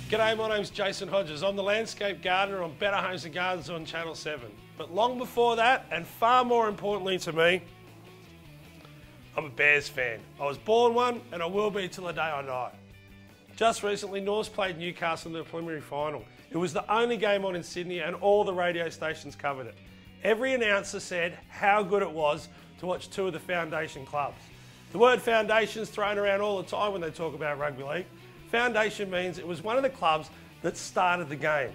G'day, my name's Jason Hodges. I'm the landscape gardener on Better Homes and Gardens on Channel 7. But long before that, and far more importantly to me, I'm a Bears fan. I was born one, and I will be till the day I die. Just recently, Norths played Newcastle in the preliminary final. It was the only game on in Sydney, and all the radio stations covered it. Every announcer said how good it was to watch two of the foundation clubs. The word foundation is thrown around all the time when they talk about rugby league. Foundation means it was one of the clubs that started the game.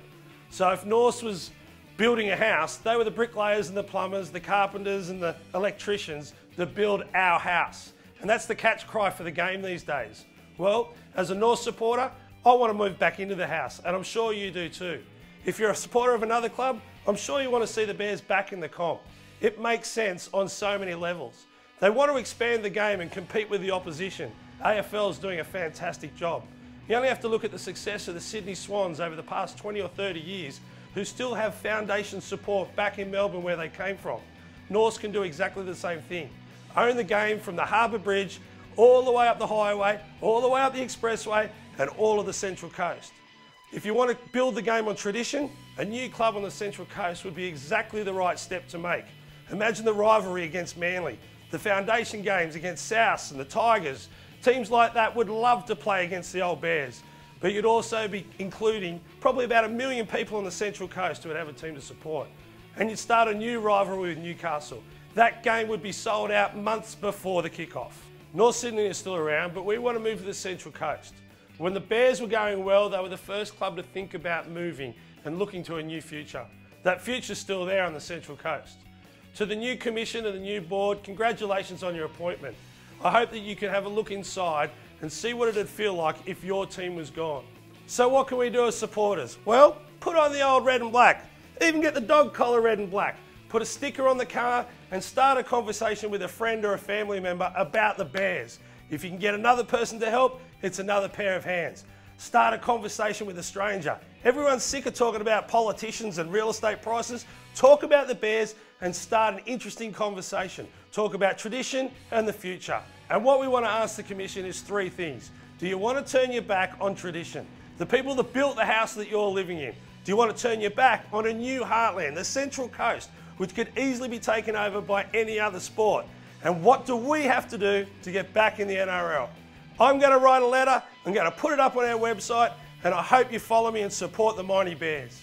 So if Norths was building a house, they were the bricklayers and the plumbers, the carpenters and the electricians that build our house. And that's the catch cry for the game these days. Well, as a North supporter, I want to move back into the house, and I'm sure you do too. If you're a supporter of another club, I'm sure you want to see the Bears back in the comp. It makes sense on so many levels. They want to expand the game and compete with the opposition. AFL is doing a fantastic job. You only have to look at the success of the Sydney Swans over the past 20 or 30 years, who still have foundation support back in Melbourne where they came from. Norths can do exactly the same thing. Own the game from the Harbour Bridge, all the way up the highway, all the way up the expressway, and all of the Central Coast. If you want to build the game on tradition, a new club on the Central Coast would be exactly the right step to make. Imagine the rivalry against Manly, the foundation games against Souths and the Tigers. Teams like that would love to play against the old Bears, but you'd also be including probably about 1 million people on the Central Coast who would have a team to support. And you'd start a new rivalry with Newcastle. That game would be sold out months before the kickoff. North Sydney is still around, but we want to move to the Central Coast. When the Bears were going well, they were the first club to think about moving and looking to a new future. That future's still there on the Central Coast. To the new commission and the new board, congratulations on your appointment. I hope that you can have a look inside and see what it'd feel like if your team was gone. So what can we do as supporters? Well, put on the old red and black. Even get the dog collar red and black. Put a sticker on the car and start a conversation with a friend or a family member about the Bears. If you can get another person to help, it's another pair of hands. Start a conversation with a stranger. Everyone's sick of talking about politicians and real estate prices. Talk about the Bears and start an interesting conversation. Talk about tradition and the future. And what we want to ask the Commission is 3 things. Do you want to turn your back on tradition? The people that built the house that you're living in. Do you want to turn your back on a new heartland, the Central Coast, which could easily be taken over by any other sport? And what do we have to do to get back in the NRL? I'm going to write a letter, I'm going to put it up on our website, and I hope you follow me and support the Mighty Bears.